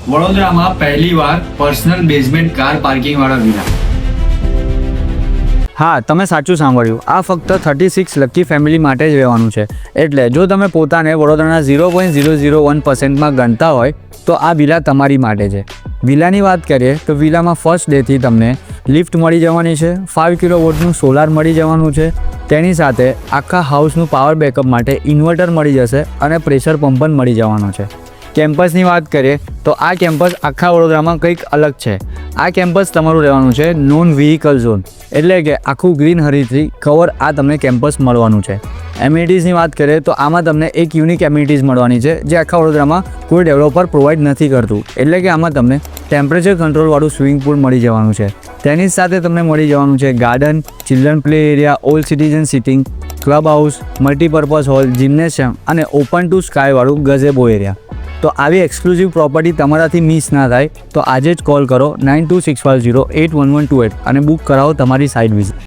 વડોદરામાં પહેલીવાર personal basement car parking વાળા વિલા. હા, તમે સાચું સાંભળ્યું. આ ફક્ત 36 લકી ફેમિલી માટે જ રહેવાનું છે. એટલે જો તમે પોતાને વડોદરાના 0.001%માં ગણતા હોય તો આ વિલા તમારી માટે છે. વિલાની વાત કરીએ તો વિલામાં ફર્સ્ટ ડેથી તમને લિફ્ટ મળી જવાની છે, 5 કિલોવોટનું સોલાર મળી જવાનું છે. તેની સાથે આખા હાઉસનું પાવર બેકઅપ માટે ઇન્વર્ટર મળી જશે અને પ્રેશર પંપ પણ મળી જવાનો છે. કેમ્પસની વાત કરીએ તો આ કેમ્પસ આખા વડોદરામાં કંઈક અલગ છે. આ કેમ્પસ તમારું રહેવાનું છે નોન વ્હીકલ ઝોન, એટલે કે આખું ગ્રીનહરીથી કવર આ તમને કેમ્પસ મળવાનું છે. એમ્યુનિટીઝની વાત કરીએ તો આમાં તમને એક યુનિક એમ્યુનિટીઝ મળવાની છે જે આખા વડોદરામાં કોઈ ડેવલપર પ્રોવાઈડ નથી કરતું. એટલે કે આમાં તમને ટેમ્પરેચર કંટ્રોલવાળું સ્વિમિંગ પૂલ મળી જવાનું છે. તેની સાથે તમને મળી જવાનું છે garden, children play area, old citizen sitting, club house, multipurpose hall, gymnasium અને ઓપન ટુ સ્કાયવાળું ગઝેબો એરિયા. તો આવી એક્સક્લુઝિવ પ્રોપર્ટી તમારાથી મિસ ના થાય તો આજે જ કોલ કરો 9265081128 અને બુક કરાવો તમારી સાઇટ વિઝિટ.